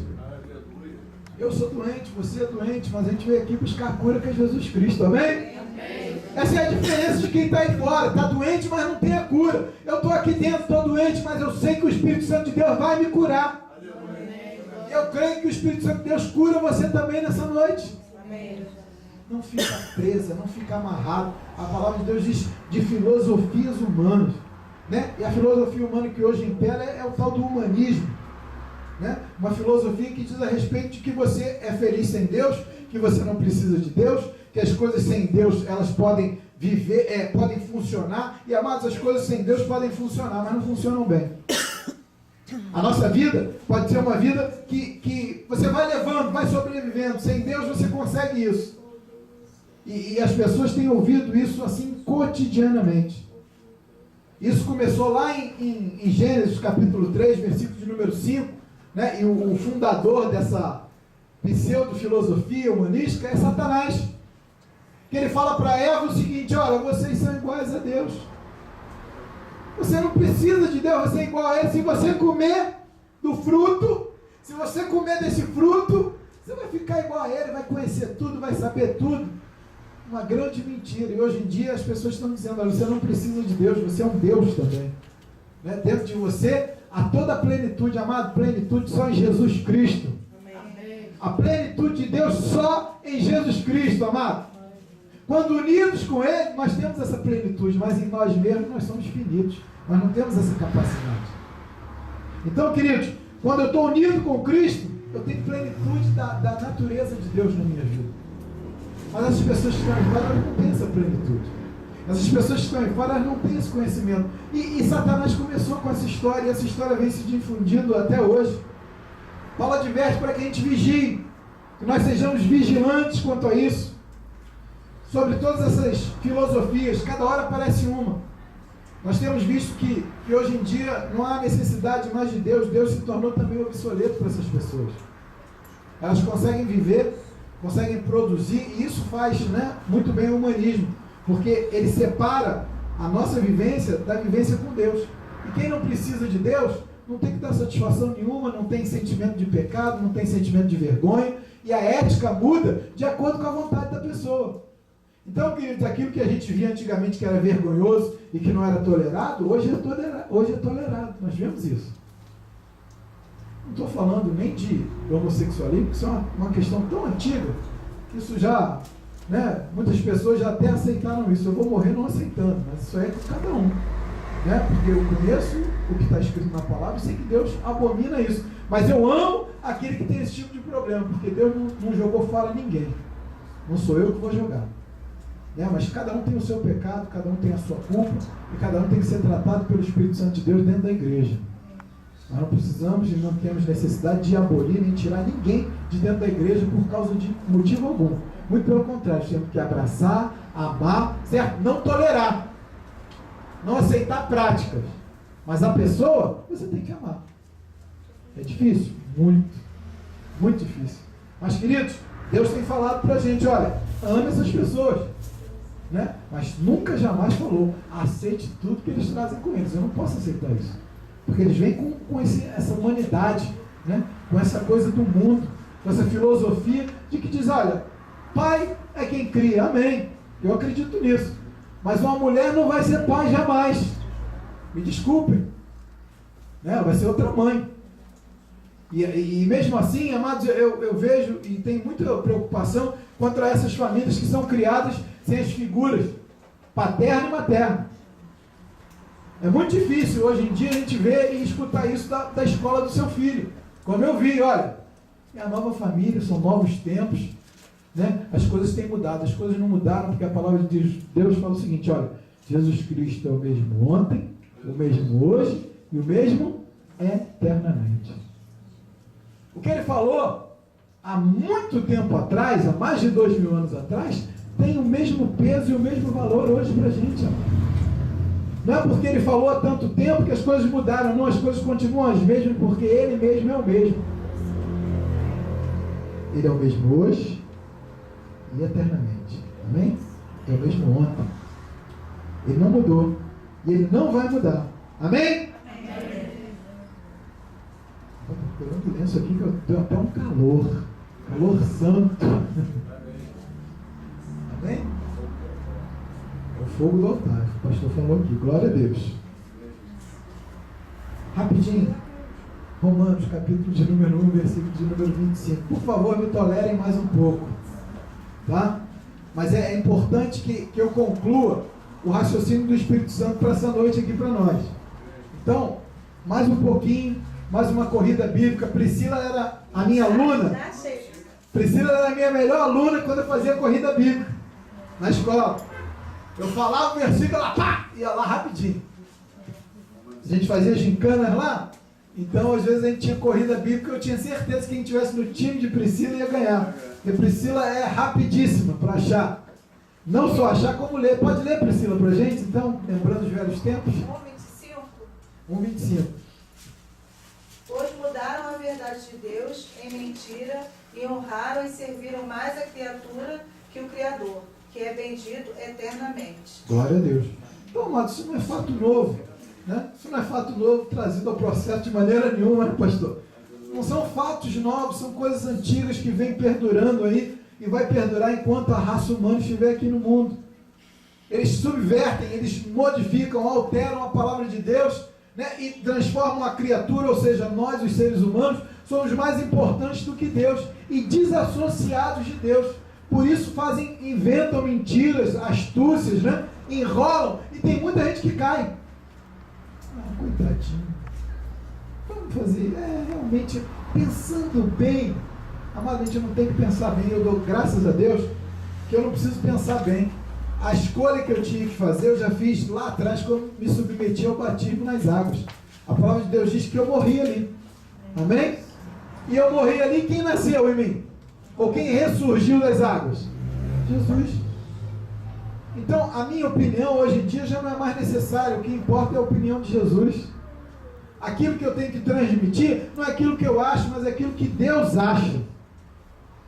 Eu sou doente, você é doente, mas a gente veio aqui buscar a cura que é Jesus Cristo, amém? Amém. Essa é a diferença de quem está aí fora, está doente, mas não tem a cura. Eu estou aqui dentro, estou doente, mas eu sei que o Espírito Santo de Deus vai me curar. Amém. Eu creio que o Espírito Santo de Deus cura você também nessa noite. Amém. Não fica presa, não fica amarrado. A palavra de Deus diz de filosofias humanas, né? E a filosofia humana que hoje impera é o tal do humanismo. Né? Uma filosofia que diz a respeito de que você é feliz sem Deus, que você não precisa de Deus, que as coisas sem Deus elas podem viver, podem funcionar, e amados, as coisas sem Deus podem funcionar, mas não funcionam bem. A nossa vida pode ser uma vida que você vai levando, vai sobrevivendo. Sem Deus você consegue isso. E as pessoas têm ouvido isso assim cotidianamente. Isso começou lá em Gênesis capítulo 3, versículo de número 5. Né? E o fundador dessa pseudo-filosofia humanística é Satanás, que ele fala para Eva o seguinte: olha, vocês são iguais a Deus, você não precisa de Deus, você é igual a Ele. Se você comer do fruto, se você comer desse fruto, você vai ficar igual a Ele, vai conhecer tudo, vai saber tudo. Uma grande mentira. E hoje em dia as pessoas estão dizendo: olha, você não precisa de Deus, você é um Deus também, né? Dentro de você há toda a plenitude, amado, plenitude só em Jesus Cristo. Amém. A plenitude de Deus só em Jesus Cristo, amado. Quando unidos com Ele, nós temos essa plenitude, mas em nós mesmos nós somos finitos, nós não temos essa capacidade. Então, queridos, quando eu estou unido com Cristo, eu tenho plenitude da natureza de Deus na minha vida. Mas essas pessoas que estão aí fora não têm essa plenitude. Essas pessoas que estão aí fora não têm esse conhecimento. E Satanás começou com essa história, e essa história vem se difundindo até hoje. Paulo adverte para que a gente vigie, que nós sejamos vigilantes quanto a isso. Sobre todas essas filosofias, cada hora aparece uma. Nós temos visto que hoje em dia não há necessidade mais de Deus. Deus se tornou também obsoleto para essas pessoas. Elas conseguem viver, conseguem produzir, e isso faz, né, muito bem o humanismo. Porque ele separa a nossa vivência da vivência com Deus. E quem não precisa de Deus, não tem que dar satisfação nenhuma, não tem sentimento de pecado, não tem sentimento de vergonha, e a ética muda de acordo com a vontade da pessoa. Então, queridos, aquilo que a gente via antigamente que era vergonhoso e que não era tolerado, hoje é tolerado. Nós vemos isso. Não estou falando nem de homossexualismo, porque isso é uma questão tão antiga, que isso já... Né? Muitas pessoas já até aceitaram isso. Eu vou morrer não aceitando, mas isso aí é com cada um, né? Porque eu conheço o que está escrito na palavra e sei que Deus abomina isso, mas eu amo aquele que tem esse tipo de problema, porque Deus não jogou fora ninguém, não sou eu que vou jogar, né? Mas cada um tem o seu pecado, cada um tem a sua culpa, e cada um tem que ser tratado pelo Espírito Santo de Deus dentro da igreja. Nós não precisamos e não temos necessidade de abolir nem tirar ninguém de dentro da igreja por causa de motivo algum. Muito pelo contrário, temos que abraçar, amar, certo? Não tolerar, não aceitar práticas, mas a pessoa você tem que amar. É difícil? Muito difícil. Mas, queridos, Deus tem falado pra gente: olha, ame essas pessoas, né? Mas nunca jamais falou: aceite tudo que eles trazem com eles. Eu não posso aceitar isso. Porque eles vêm com essa humanidade, né? Com essa coisa do mundo, com essa filosofia de que diz, olha, pai é quem cria, amém. Eu acredito nisso. Mas uma mulher não vai ser pai jamais. Me desculpem. Né? Ela vai ser outra mãe. E mesmo assim, amados, eu vejo e tenho muita preocupação contra essas famílias que são criadas sem as figuras paterna e materna. É muito difícil hoje em dia a gente ver e escutar isso da escola do seu filho. Como eu vi, olha, é a nova família, são novos tempos, né? As coisas têm mudado, as coisas não mudaram porque a palavra de Deus fala o seguinte, olha, Jesus Cristo é o mesmo ontem, o mesmo hoje e o mesmo eternamente. O que ele falou há muito tempo atrás, há mais de 2000 anos atrás, tem o mesmo peso e o mesmo valor hoje para a gente, amado. Não é porque ele falou há tanto tempo que as coisas mudaram, não, as coisas continuam as mesmas, porque ele mesmo é o mesmo. Ele é o mesmo hoje e eternamente. Amém? É o mesmo ontem. Ele não mudou. E ele não vai mudar. Amém? Estou procurando lenço aqui que eu deu até um calor. Calor santo. Amém? É o fogo do altar. O pastor falou aqui. Glória a Deus. Rapidinho. Romanos, capítulo de número 1, versículo de número 25. Por favor, me tolerem mais um pouco. Tá? Mas é importante que eu conclua o raciocínio do Espírito Santo para essa noite aqui para nós. Então, mais um pouquinho, mais uma corrida bíblica. Priscila era a minha aluna. Priscila era a minha melhor aluna quando eu fazia corrida bíblica na escola. Eu falava o versículo, ela pá, ia lá rapidinho. A gente fazia gincanas lá. Então, às vezes a gente tinha corrida bíblica, eu tinha certeza que quem estivesse no time de Priscila ia ganhar. Porque Priscila é rapidíssima para achar. Não só achar, como ler. Pode ler, Priscila, para a gente, então, lembrando os velhos tempos? 1:25. Pois mudaram a verdade de Deus em mentira e honraram e serviram mais a criatura que o Criador, que é bendito eternamente. Glória a Deus. Então, amados, isso não é fato novo. Né? Isso não é fato novo trazido ao processo de maneira nenhuma, né, pastor? Não são fatos novos, são coisas antigas que vêm perdurando aí e vai perdurar enquanto a raça humana estiver aqui no mundo. Eles subvertem, eles modificam, alteram a palavra de Deus, né, e transformam a criatura, ou seja, nós, os seres humanos, somos mais importantes do que Deus e desassociados de Deus. Por isso inventam mentiras, astúcias, né, enrolam, e tem muita gente que cai. Coitadinho. Vamos fazer, realmente, pensando bem. Amado, a gente não tem que pensar bem. Eu dou graças a Deus que eu não preciso pensar bem. A escolha que eu tinha que fazer, eu já fiz lá atrás, quando me submeti ao batismo nas águas. A palavra de Deus diz que eu morri ali. Amém? E eu morri ali, quem nasceu em mim? Ou quem ressurgiu das águas? Jesus. Então, a minha opinião hoje em dia já não é mais necessária. O que importa é a opinião de Jesus. Aquilo que eu tenho que transmitir não é aquilo que eu acho, mas é aquilo que Deus acha.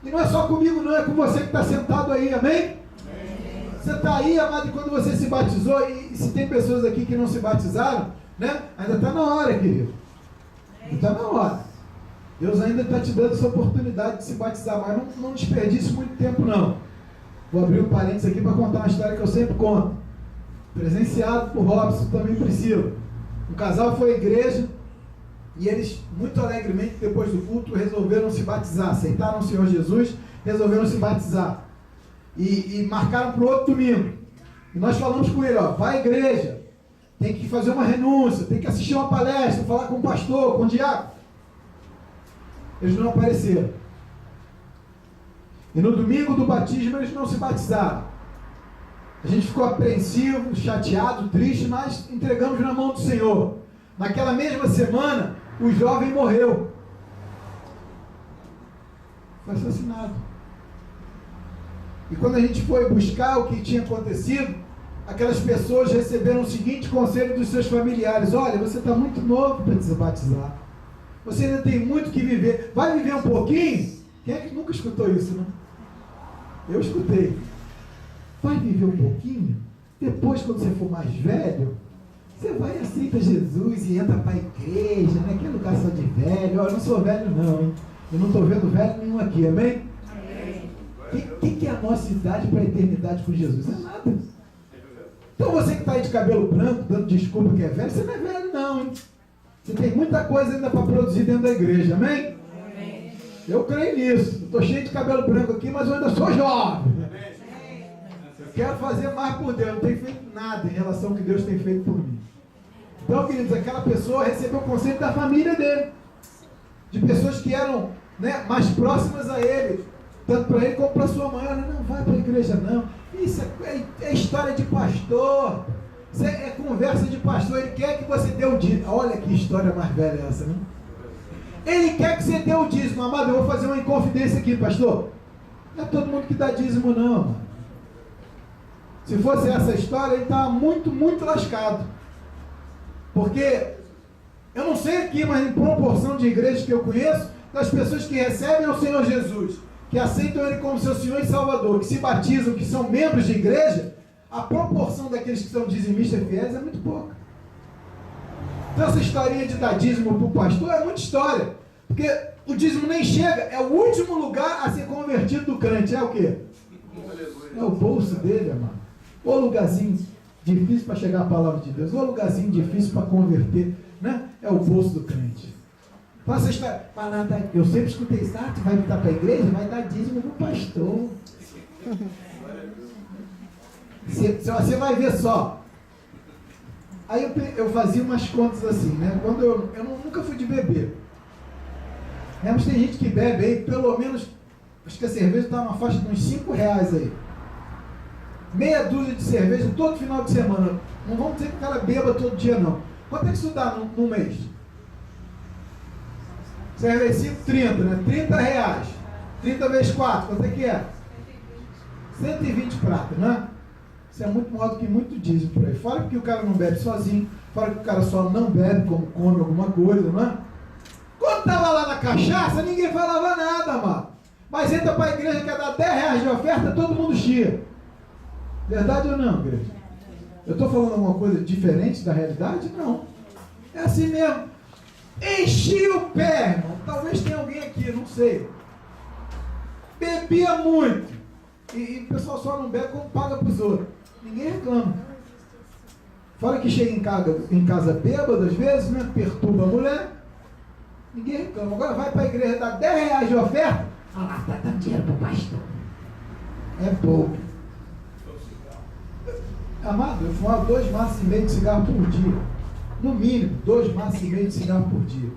E não é só comigo, não, é com você que está sentado aí, amém? Você está aí, amado, e quando você se batizou, e se tem pessoas aqui que não se batizaram, né? Ainda está na hora, querido. Está na hora. Deus ainda está te dando essa oportunidade de se batizar, mas não desperdice muito tempo, não. Vou abrir um parênteses aqui para contar uma história que eu sempre conto. Presenciado por Robson, também Priscila. Um casal foi à igreja e eles, muito alegremente, depois do culto, resolveram se batizar. Aceitaram o Senhor Jesus, resolveram se batizar. E marcaram para o outro domingo. E nós falamos com ele, vai à igreja, tem que fazer uma renúncia, tem que assistir uma palestra, falar com o pastor, com o diácono. Eles não apareceram. E no domingo do batismo eles não se batizaram. A gente ficou apreensivo, chateado, triste, mas entregamos na mão do Senhor. Naquela mesma semana, o jovem morreu. Foi assassinado. E quando a gente foi buscar o que tinha acontecido, aquelas pessoas receberam o seguinte conselho dos seus familiares: olha, você está muito novo para se batizar. Você ainda tem muito que viver. Vai viver um pouquinho? Quem é que nunca escutou isso, não? Eu escutei. Vai viver um pouquinho, depois quando você for mais velho, Você vai e aceita Jesus e entra para a igreja, né? Que é lugar só de velho. Eu não sou velho não, hein? Eu não estou vendo velho nenhum aqui, amém? O que é a nossa idade para a eternidade com Jesus? É nada. Então você que está aí de cabelo branco, dando desculpa que é velho, você não é velho não, hein? Você tem muita coisa ainda para produzir dentro da igreja, amém? Amém. Eu creio nisso. Eu estou cheio de cabelo branco aqui, mas eu ainda sou jovem. Eu quero fazer mais por Deus. Eu não tenho feito nada em relação ao que Deus tem feito por mim. Então, queridos, aquela pessoa recebeu o conselho da família dele. De pessoas que eram, né, mais próximas a ele. Tanto para ele como para sua mãe. Ela não vai para a igreja não. Isso é história de pastor. Isso é conversa de pastor. Ele quer que você dê o dízimo. Olha que história mais velha essa, né? Ele quer que você dê o dízimo. Amado, eu vou fazer uma inconfidência aqui, pastor. Não é todo mundo que dá dízimo não, amado. Se fosse essa história, ele estava muito, muito lascado. Porque eu não sei aqui, mas em proporção de igrejas que eu conheço, das pessoas que recebem o Senhor Jesus, que aceitam Ele como seu Senhor e Salvador, que se batizam, que são membros de igreja, a proporção daqueles que são dizimistas fiéis é muito pouca. Então essa historinha de dar dízimo para o pastor é muita história. Porque o dízimo nem chega, é o último lugar a ser convertido do crente. É o quê? É o bolso dele, amado. O lugarzinho difícil para chegar à palavra de Deus, o lugarzinho difícil para converter, né? É o bolso do crente. Faça história. Eu sempre escutei isso. Tu vai estar para a igreja, vai dar dízimo para o pastor. Você vai ver só. Aí eu fazia umas contas assim, né? Quando eu nunca fui de beber. Mas tem gente que bebe aí, pelo menos, acho que a cerveja está numa faixa de uns 5 reais aí. Meia dúzia de cerveja todo final de semana. Não vamos dizer que o cara beba todo dia, não. Quanto é que isso dá no mês? Cerveja 5, 30, né? 30 reais. 30 vezes 4, quanto é que é? 120 pratas, né? Isso é muito maior do que muito dízimo por aí. Fora que o cara não bebe sozinho, fora que o cara só não bebe como come alguma coisa, não é? Quando estava lá na cachaça, ninguém falava nada, mano. Mas entra para a igreja, quer dar 10 reais de oferta, todo mundo chia. Verdade ou não, igreja? Eu estou falando alguma coisa diferente da realidade? Não. É assim mesmo. Enchi o pé, irmão. Talvez tenha alguém aqui, não sei. Bebia muito. E o pessoal só não bebe como paga para os outros. Ninguém reclama. Fora que chega em casa bêbado, às vezes, né? Perturba a mulher. Ninguém reclama. Agora vai para a igreja, dá 10 reais de oferta. Ah lá, tá dando dinheiro para o pastor. É pouco. Amado, eu fumava 2 maços e meio de cigarro por dia. No mínimo, 2 maços e meio de cigarro por dia.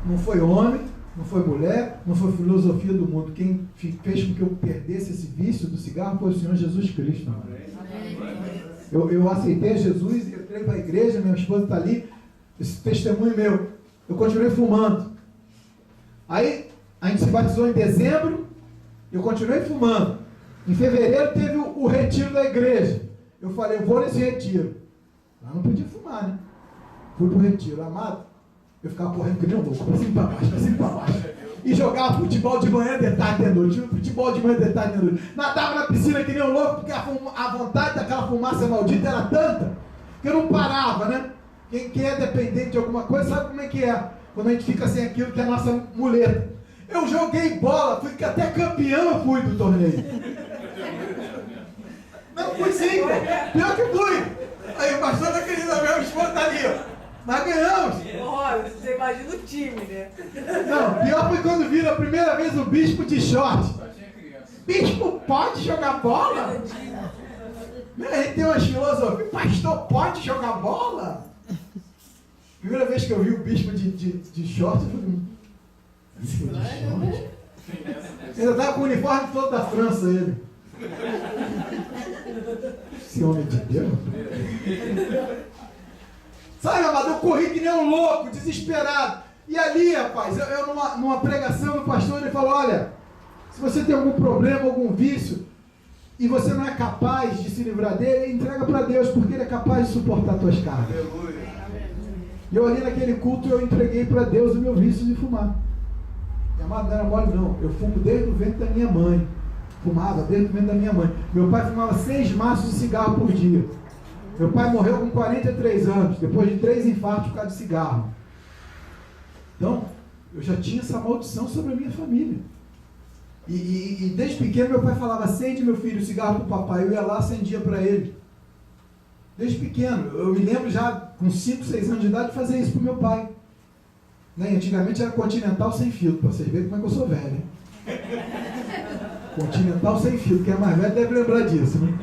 Não foi homem, não foi mulher, não foi filosofia do mundo. Quem fez com que eu perdesse esse vício do cigarro foi o Senhor Jesus Cristo. Eu aceitei Jesus, entrei para a igreja, minha esposa está ali, esse testemunho meu. Eu continuei fumando. Aí, a gente se batizou em dezembro, eu continuei fumando. Em fevereiro teve o retiro da igreja. Eu falei, eu vou nesse retiro. Lá não podia fumar, né? Fui pro retiro. Amado, eu ficava correndo que nem um louco, pra cima e pra baixo, pra cima e pra baixo. E jogava futebol de manhã, de tarde, de noite. Futebol de manhã, de tarde, de noite. Nadava na piscina que nem um louco, porque a vontade daquela fumaça maldita era tanta, que eu não parava, né? Quem é dependente de alguma coisa sabe como é que é. Quando a gente fica sem aquilo que é a nossa muleta. Eu joguei bola, fui que até campeão fui do torneio. Não, fui sim, pior que fui. Aí o pastor da querida minha esposa tá ali, ó. Nós ganhamos. Você imagina o time, né? Não, pior foi quando viram a primeira vez o bispo de short. Bispo pode jogar bola? A gente tem umas filosofias. Pastor pode jogar bola? Primeira vez que eu vi o bispo de short, eu falei, bispo de short? Ele estava com o uniforme todo da França, ele. Esse homem de Deus. Sabe, amado, eu corri que nem um louco, desesperado. E ali, rapaz, eu numa pregação, o pastor, ele falou, olha, se você tem algum problema, algum vício, e você não é capaz de se livrar dele, entrega para Deus, porque Ele é capaz de suportar tuas cargas. Aleluia. E eu ali naquele culto, eu entreguei para Deus o meu vício de fumar. E, amado, não era mole não, eu fumo desde o ventre da minha mãe. Fumava desde o ventre da minha mãe. Meu pai fumava 6 maços de cigarro por dia. Meu pai morreu com 43 anos, depois de 3 infartos por causa de cigarro. Então, eu já tinha essa maldição sobre a minha família. E desde pequeno meu pai falava, acende meu filho o cigarro pro papai. Eu ia lá, acendia para ele. Desde pequeno, eu me lembro já com 5, 6 anos de idade de fazer isso pro meu pai. Né? Antigamente era Continental sem filtro, para vocês verem como é que eu sou velho. Hein? Continental sem filtro, quem é mais velho deve lembrar disso. Né?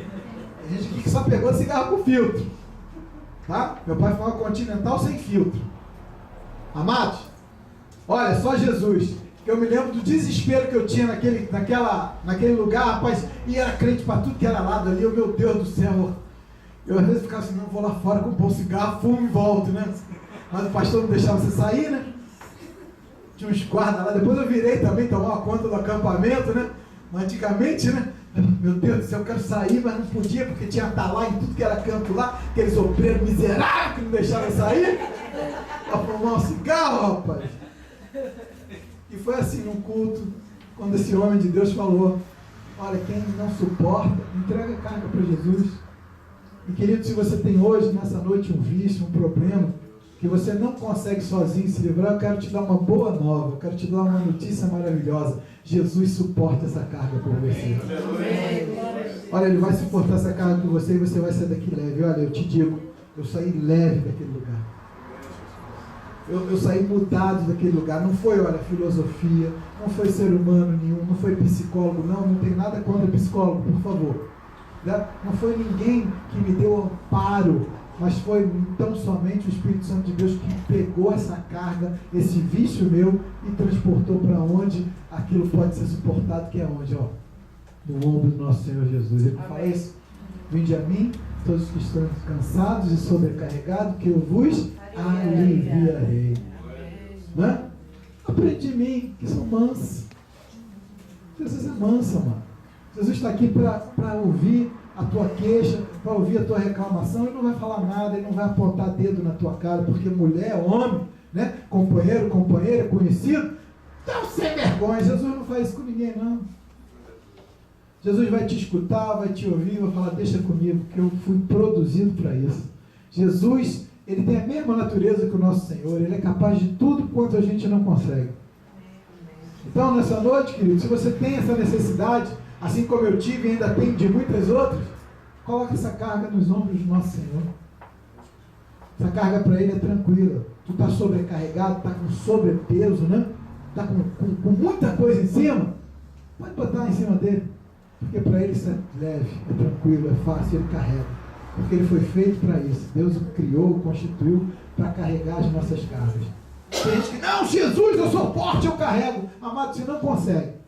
Tem gente aqui que só pegou cigarro com filtro. Tá? Meu pai falava Continental sem filtro. Amados, olha, só Jesus. Eu me lembro do desespero que eu tinha naquele lugar, rapaz, e era crente para tudo que era lado ali, eu, meu Deus do céu. Eu às vezes ficava assim, não, vou lá fora, comprar um cigarro, fumo e volto, né? Mas o pastor não deixava você sair, né? Tinha uns guardas lá, depois eu virei também, tomar conta do acampamento, né? Mas antigamente, né? Meu Deus do céu, eu quero sair, mas não podia, porque tinha lá em tudo que era canto lá, aqueles obreiros miseráveis que não deixavam eu sair, para fumar um cigarro, rapaz. E foi assim, num culto, quando esse homem de Deus falou, olha, quem não suporta, entrega a carga para Jesus. E querido, se você tem hoje, nessa noite, um vício, um problema, que você não consegue sozinho se livrar, eu quero te dar uma boa nova, eu quero te dar uma notícia maravilhosa. Jesus suporta essa carga por você. Olha, Ele vai suportar essa carga por você e você vai sair daqui leve. Olha, eu te digo, eu saí leve daquele lugar. Eu saí mudado daquele lugar. Não foi, olha, filosofia, não foi ser humano nenhum, não foi psicólogo, não tem nada contra psicólogo, por favor. Não foi ninguém que me deu amparo, mas foi tão somente o Espírito Santo de Deus que pegou essa carga, esse vício meu e transportou para onde aquilo pode ser suportado, que é onde? Ó, no ombro do nosso Senhor Jesus. Ele fala isso, vinde a mim, todos que estão cansados e sobrecarregados, que eu vos aliviarei. Né? Aprende de mim, que sou manso. Jesus é manso, mano. Jesus está aqui para ouvir a tua queixa, para ouvir a tua reclamação. Ele não vai falar nada, ele não vai apontar dedo na tua cara, porque mulher, homem, né? Companheiro, companheira, conhecido, então sem vergonha. Jesus não faz isso com ninguém, não. Jesus vai te escutar, vai te ouvir, vai falar, deixa comigo, que eu fui produzido para isso. Jesus, ele tem a mesma natureza que o nosso Senhor, ele é capaz de tudo quanto a gente não consegue. Então, nessa noite, querido, se você tem essa necessidade, assim como eu tive e ainda tenho de muitas outras, coloque essa carga nos ombros do nosso Senhor. Essa carga para Ele é tranquila. Tu está sobrecarregado, está com sobrepeso, né? Está com muita coisa em cima, pode botar em cima dele. Porque para Ele isso é leve, é tranquilo, é fácil, Ele carrega. Porque Ele foi feito para isso. Deus o criou, o constituiu para carregar as nossas cargas. Tem gente que, não, Jesus, eu sou forte, eu carrego. Amado, você não consegue.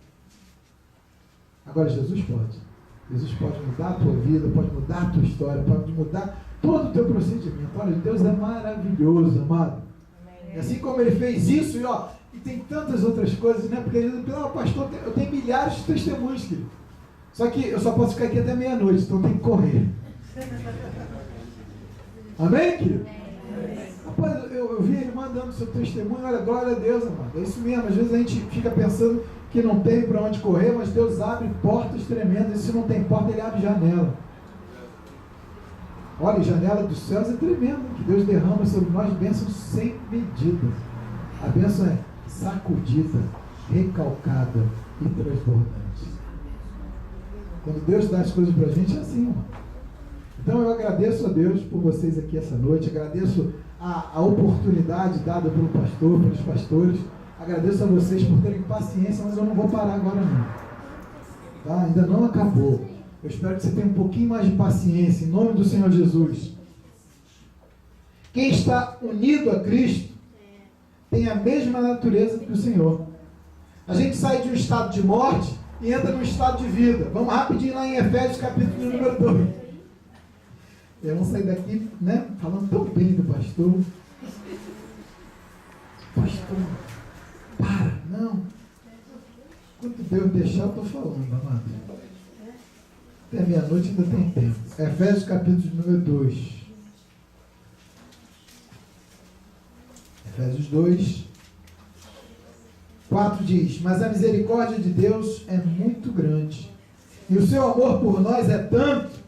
Agora Jesus pode. Jesus pode mudar a tua vida, pode mudar a tua história, pode mudar todo o teu procedimento. Olha, Deus é maravilhoso, amado. E assim como Ele fez isso, e tem tantas outras coisas, né? Porque pastor, eu tenho milhares de testemunhos, querido. Só que eu só posso ficar aqui até meia-noite, então tem que correr. Amém, querido? Rapaz, eu vi ele mandando seu testemunho, olha, glória a Deus, amado. É isso mesmo, às vezes a gente fica pensando que não tem para onde correr, mas Deus abre portas tremendas, e se não tem porta, Ele abre janela. Olha, janela dos céus é tremenda, que Deus derrama sobre nós bênçãos sem medida. A bênção é sacudida, recalcada e transbordante. Quando Deus dá as coisas para a gente, é assim, mano. Então eu agradeço a Deus por vocês aqui essa noite, agradeço a oportunidade dada pelo pastor, pelos pastores, agradeço a vocês por terem paciência, mas eu não vou parar agora não. Tá? Ainda não acabou. Eu espero que você tenha um pouquinho mais de paciência, em nome do Senhor Jesus. Quem está unido a Cristo tem a mesma natureza que o Senhor. A gente sai de um estado de morte e entra num estado de vida. Vamos rapidinho lá em Efésios capítulo número 2. Vamos sair daqui, né, falando tão bem do pastor. Pastor, para, não. Quando Deus deixar, eu estou falando, amado. Até meia-noite ainda tem tempo. Efésios capítulo número 2. Efésios 2, 4 diz: mas a misericórdia de Deus é muito grande, e o seu amor por nós é tanto,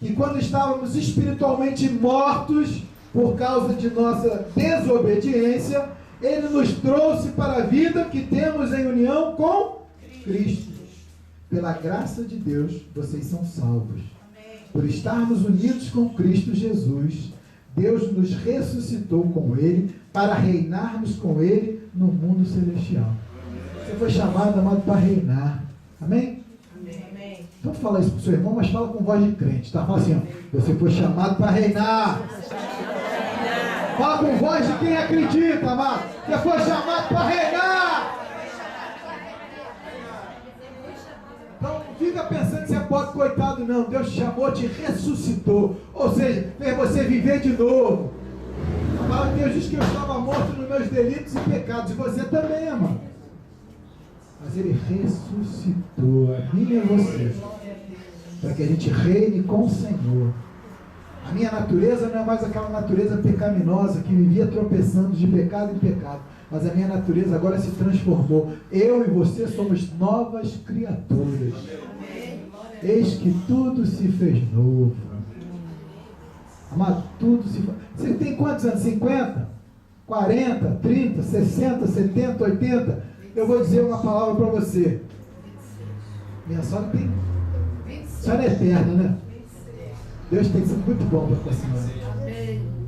que quando estávamos espiritualmente mortos por causa de nossa desobediência, Ele nos trouxe para a vida que temos em união com Cristo. Pela graça de Deus, vocês são salvos. Por estarmos unidos com Cristo Jesus, Deus nos ressuscitou com Ele para reinarmos com Ele no mundo celestial. Você foi chamado, amado, para reinar. Amém? Amém. Então fala isso para o seu irmão, mas fala com voz de crente. Tá? Fala assim, ó, você foi chamado para reinar. Fala com voz de quem acredita, amado. Você foi chamado para reinar. Então não fica pensando que você é pobre coitado, não. Deus te chamou, te ressuscitou. Ou seja, fez você viver de novo. A palavra de Deus diz que eu estava morto nos meus delitos e pecados. E você também, amado. Mas Ele ressuscitou a mim e a você. Para que a gente reine com o Senhor. A minha natureza não é mais aquela natureza pecaminosa que vivia tropeçando de pecado em pecado. Mas a minha natureza agora se transformou. Eu e você somos novas criaturas. Eis que tudo se fez novo. Amado, tudo se faz. Você tem quantos anos? 50? 40? 30? 60? 70? 80? Eu vou dizer uma palavra para você. Minha sogra tem... A senhora é eterna, né? Deus tem sido muito bom para a senhora.